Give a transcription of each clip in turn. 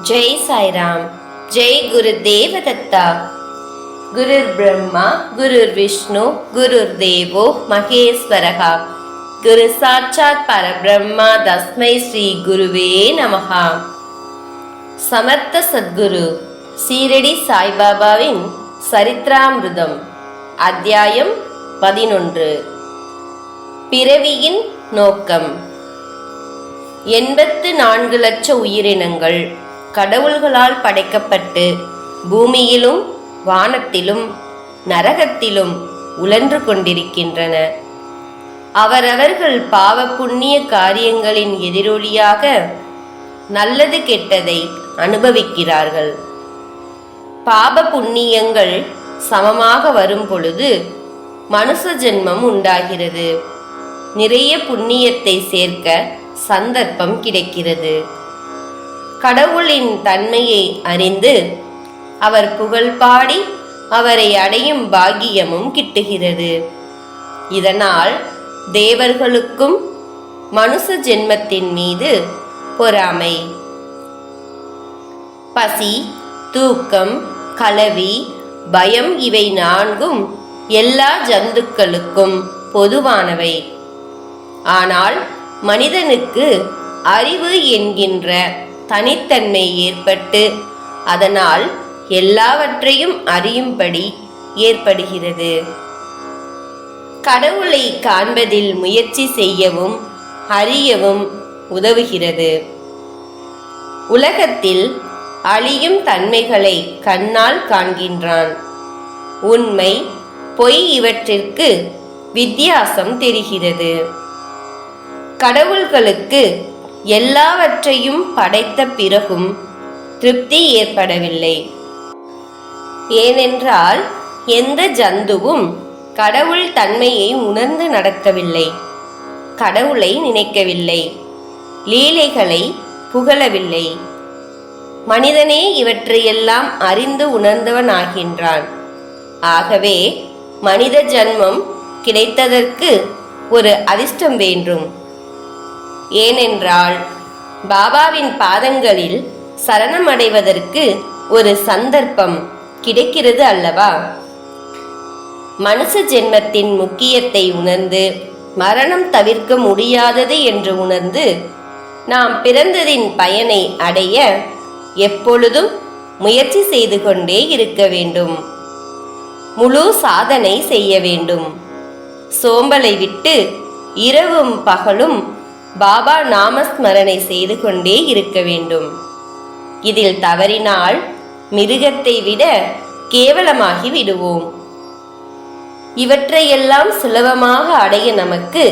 जय साई राम। जय गुरुदेव दत्ता। गुरुर् ब्रह्मा गुरुर्विष्णु गुरुर्देवो महेश्वरः। गुरु साक्षात् परब्रह्मा तस्मै श्री गुरुवे नमः। समर्थ सद्गुरु சீரடி சாய்பாபாவின் சரித்திராமிருதம் அத்தியாயம் 11. பிறவியின் நோக்கம். 84 லட்ச உயிரினங்கள் கடவுள்களால் படைக்கப்பட்டு பூமியிலும் வானத்திலும் நரகத்திலும் உழன்று கொண்டிருக்கின்றன. அவரவர்கள் பாவ புண்ணிய காரியங்களின் எதிரொலியாக நல்லது கெட்டதை அனுபவிக்கிறார்கள். பாப புண்ணியங்கள் சமமாக வரும் பொழுது மனுஷ ஜென்மம் உண்டாகிறது. நிறைய புண்ணியத்தை சேர்க்க சந்தர்ப்பம் கிடைக்கிறது. கடவுளின் தன்மையை அறிந்து அவர் புகழ் பாடி அவரை அடையும் பாக்கியமும் கிட்டுகிறது. இதனால் தேவர்களுக்கும் மனுஷ ஜென்மத்தின் மீது பொறாமை, பசி, தூக்கம், கலவி, பயம் இவை 4ம் எல்லா ஜந்துக்களுக்கும் பொதுவானவை. ஆனால் மனிதனுக்கு அறிவு என்கின்ற தனித்தன்மை ஏற்பட்டு அதனால் எல்லாவற்றையும் அறியும்படி ஏற்படுகிறது. கடவுளை காண்பதில் முயற்சி செய்யவும் அறியவும் உதவுகிறது. உலகத்தில் அழியும் தன்மைகளை கண்ணால் காண்கின்றான். உண்மை பொய் இவற்றிற்கு வித்தியாசம் தெரிகிறது. கடவுள்களுக்கு எல்லாவற்றையும் படைத்த பிறகும் திருப்தி ஏற்படவில்லை. ஏனென்றால் எந்த ஜந்துவும் கடவுள் தன்மையை உணர்ந்து நடக்கவில்லை, கடவுளை நினைக்கவில்லை, லீலைகளை புகழவில்லை. மனிதனே இவற்றையெல்லாம் அறிந்து உணர்ந்தவனாகின்றான். ஆகவே மனித ஜன்மம் கிடைத்ததற்கு ஒரு அதிர்ஷ்டம் வேண்டும். ஏனென்றால் பாபாவின் பாதங்களில் சரணமடைவதற்கு ஒரு சந்தர்ப்பம் கிடைக்கிறது அல்லவா? மனுஷ ஜென்மத்தின் முக்கியத்தை உணர்ந்து மரணம் தவிர்க்க முடியாதது என்று உணர்ந்து நாம் பிறந்ததின் பயனை அடைய எப்பொழுதும் முயற்சி செய்து கொண்டே இருக்க வேண்டும். முழு சாதனை செய்ய வேண்டும். சோம்பலை விட்டு இரவும் பகலும் பாபா நாமஸ்மரணை செய்து கொண்டே இருக்க வேண்டும். இதில் தவறினால் மிருகத்தை விட கேவலமாகி விடுவோம். இவற்றையெல்லாம் சுலபமாக அடைய நமக்கு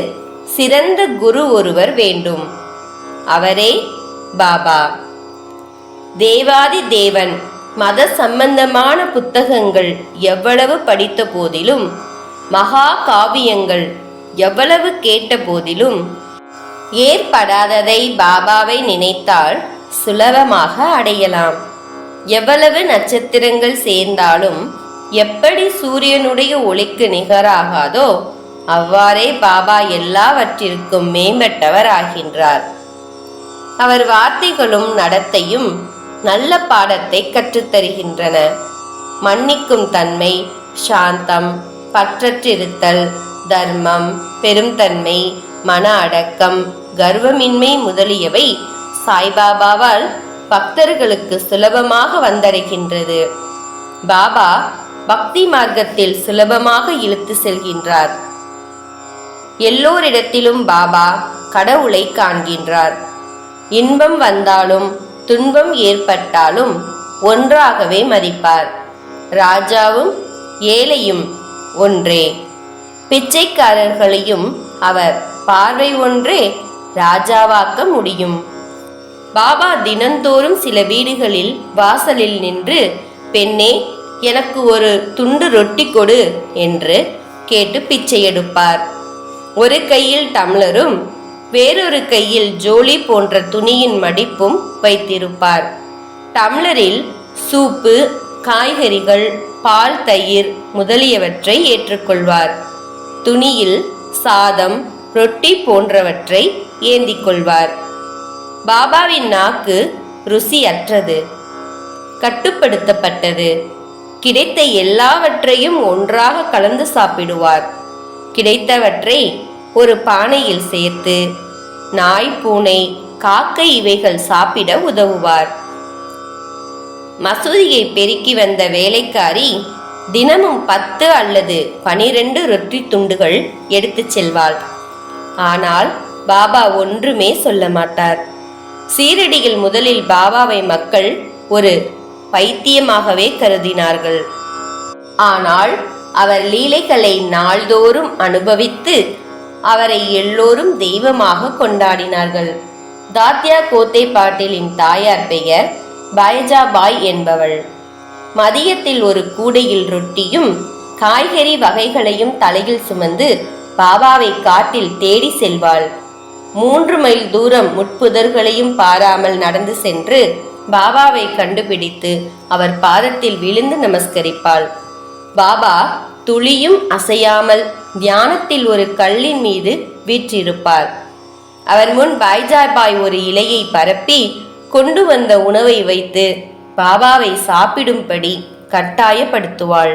சிறந்த குரு ஒருவர் வேண்டும். அவரே பாபா. தேவாதி தேவன் மத சம்பந்தமான புத்தகங்கள் எவ்வளவு படித்த போதிலும், மகா காவியங்கள் எவ்வளவு கேட்ட போதிலும் ஏற்படாததை பாபாவை நினைத்தால் சுலபமாக அடையலாம். எவ்வளவு நட்சத்திரங்கள் சேர்ந்தாலும் எப்படி சூரியனுடைய ஒளிக்கு நிகராகாதோ அவ்வாறே பாபா எல்லாவற்றிற்கும் மேம்பட்டவர் ஆகின்றார். அவர் வார்த்தைகளும் நடத்தையும் நல்ல பாடத்தை கற்றுத்தருகின்றன. மன்னிக்கும் தன்மை, சாந்தம், பற்றற்றிருத்தல், தர்மம், பெரும் தன்மை, மன அடக்கம், கர்வமின்மை முதலியவை சாய்பாபாவால் பக்தர்களுக்கு சுலபமாக வந்தடைகின்றது. பாபா பக்தி மார்க்கத்தில் சுலபமாக இழுத்து செல்கின்றார். எல்லோரிடத்திலும் பாபா கடவுளை காண்கின்றார். இன்பம் வந்தாலும் துன்பம் ஏற்பட்டாலும் ஒன்றாகவே மதிப்பார். ராஜாவும் ஏழையும் ஒன்றே. பிச்சைக்காரர்களையும் அவர் பார்வை ஒன்றே ராஜாவாக்க முடியும். பாபா தினந்தோறும் சில வீடுகளில் வாசலில் நின்று, பெண்ணே, எனக்கு ஒரு துண்டு ரொட்டி கொடு என்று கேட்டு பிச்சை எடுப்பார். ஒரு கையில் டம்ளரும் வேறொரு கையில் ஜோலி போன்ற துணியின் மடிப்பும் வைத்திருப்பார். டம்ளரில் சூப்பு, காய்கறிகள், பால், தயிர் முதலியவற்றை ஏற்றுக்கொள்வார். துணியில் சாதம், ரொட்டி போன்றவற்றை ஏந்திக் கொள்வார். பாபாவின் நாக்கு ருசியற்றது, கட்டுப்படுத்தப்பட்டது. கிடைத்த எல்லாவற்றையும் ஒன்றாக கலந்து சாப்பிடுவார். கிடைத்தவற்றை ஒரு பானையில் சேர்த்து நாய், பூனை, காக்கை இவைகள் சாப்பிட உதவுவார். மசூதியை பெருக்கி வந்த வேலைக்காரி தினமும் 10 அல்லது 12 ரொட்டி துண்டுகள் எடுத்துச் செல்வாள். ஆனால் பாபா ஒன்றுமே சொல்ல மாட்டார். சீரடியில் முதலில் பாபாவை மக்கள் ஒரு பைத்தியமாகவே கருதினார்கள். ஆனால் அவர் லீலைகளை நாள்தோறும் அனுபவித்து அவரை எல்லோரும் தெய்வமாக கொண்டாடினார்கள். தாத்யா கோத்தே பாட்டிலின் தாயார் பெயர் பைஜாபாய் என்பவள். மதியத்தில் ஒரு கூடையில் ரொட்டியும் காய்கறி வகைகளையும் தலையில் சுமந்து பாபாவை காட்டில் தேடி செல்வாள். 3 மைல் தூரம் முட்புதர்களையும் பாராமல் நடந்து சென்று பாபாவை கண்டுபிடித்து அவர் பாதத்தில் விழுந்து நமஸ்கரிப்பாள். பாபா துளியும் அசையாமல் தியானத்தில் ஒரு கல்லின் மீது வீற்றிருப்பார். அவர் முன் பைஜாபாய் ஒரு இலையை பரப்பி கொண்டு வந்த உணவை வைத்து பாபாவை சாப்பிடும்படி கட்டாயப்படுத்துவாள்.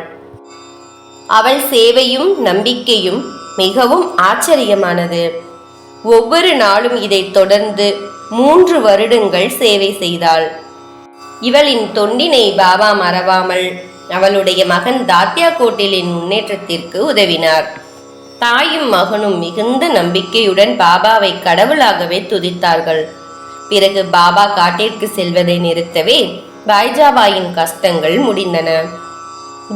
அவள் சேவையும் நம்பிக்கையும் மிகவும் ஆச்சரியமானது. ஒவ்வொரு நாளும் இதை தொடர்ந்து 3 வருடங்கள் சேவை செய்தாள். இவளின் தொண்டினை பாபா மறவாமல் அவளுடைய மகன் தாத்யா கோட்டிலின் முன்னேற்றத்திற்கு உதவினார். தாயும் மகனும் மிகுந்த நம்பிக்கையுடன் பாபாவை கடவுளாகவே துதித்தார்கள். பிறகு பாபா காட்டிற்கு செல்வதை நிறுத்தவே பைஜாபாயின் கஷ்டங்கள் முடிந்தன.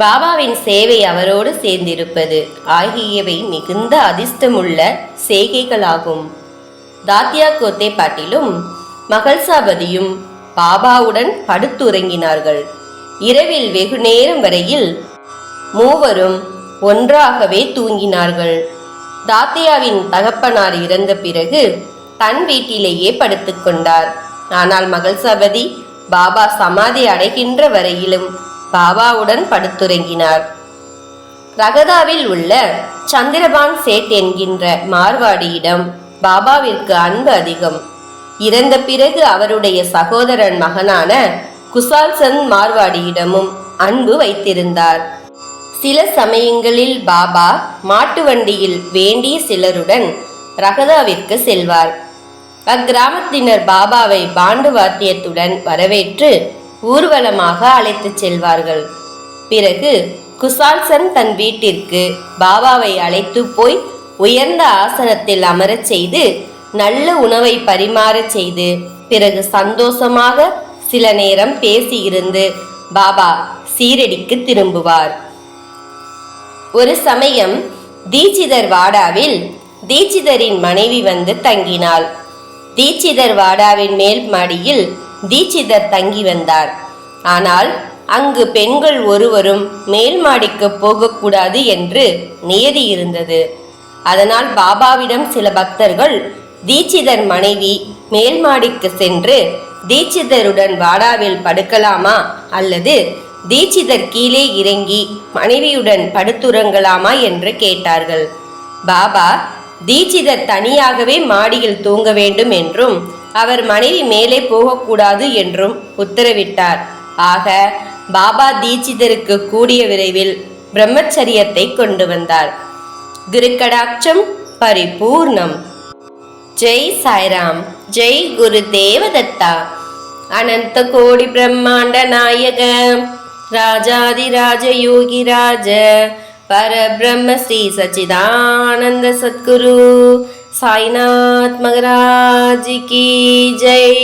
பாபாவின் சேவை அவரோடு சேர்ந்திருப்பது ஆகியவை மிகுந்த அதிர்ஷ்டமுள்ள செய்கைகளாகும். தாத்யா கோத்தே பாட்டிலும் மகள்சாபதியும் பாபாவுடன் படுத்துறங்கினார்கள். இரவில் வெகு நேரம் வரையில் மூவரும் ஒன்றாகவே தூங்கினார்கள். தாத்தியாவின் தகப்பனார் இறந்த பிறகு தன் வீட்டிலேயே படுத்துக்கொண்டார். ஆனால் மகள்சாபதி பாபா சமாதி அடைகின்ற வரையிலும் பாபாவுடன் படுத்துறங்கினார். ரகதாவில் உள்ள சந்திரபான் சேட் என்கின்ற மார்வாடியிடம் பாபாவிற்கு அன்பு அதிகம். இறந்த பிறகு அவருடைய சகோதரன் மகனான குசால் சந்த் மார்வாடியிடமும் அன்பு வைத்திருந்தார். சில சமயங்களில் பாபா மாட்டு வண்டியில் வேண்டிய சிலருடன் ரகதாவிற்கு செல்வார். அக்கிராமத்தினர் பாபாவை பாண்டு வாத்தியத்துடன் வரவேற்று ஊர்வலமாக அழைத்துச் செல்வார்கள். பிறகு குசால் சந்த் தன் வீட்டிற்கு பாபாவை அழைத்து போய் உயர்ந்த ஆசனத்தில் அமரச் செய்து நல்ல உணவை பரிமாறச் செய்து பிறகு சந்தோஷமாக சில நேரம் பேசியிருந்து பாபா சீரடிக்கு திரும்புவார். ஒரு சமயம் தீட்சிதர் வாடாவில் தீட்சிதரின் மனைவி வந்து தங்கினாள். தீட்சிதர் வாடாவின் மேல் மாடியில் தீட்சிதர் தங்கி வந்தார். ஆனால் அங்கு பெண்கள் ஒருவரும் மேல் மாடிக்கு போகக்கூடாது என்று நியதி இருந்தது. அதனால் பாபாவிடம் சில பக்தர்கள் தீட்சிதர் மனைவி மேல் மாடிக்கு சென்று தீட்சிதருடன் வாடாவில் படுக்கலாமா அல்லது தீட்சிதர் கீழே இறங்கி மனைவியுடன் படுத்துறங்கலாமா என்று கேட்டார்கள். பாபா தீட்சிதர் தனியாகவே மாடியில் தூங்க வேண்டும் என்றும் அவர் மனைவி மேலே போகக்கூடாது என்றும் உத்தரவிட்டார். ஆக பாபா தீட்சிதருக்கு கூடிய விரைவில் பிரம்மச்சரியத்தை கொண்டு வந்தார். குருக்கடாட்சம் பரிபூர்ணம். ஜெய் சாய்ராம். ஜெய் குரு தேவதத்தா. அனந்த கோடி பிரம்மாண்ட நாயக ராஜாதிராஜ யோகிராஜ பரபிரம்ம ஸ்ரீ சச்சிதானந்த சத்குரு சாய்நாத் மகராஜ் கி ஜெய்.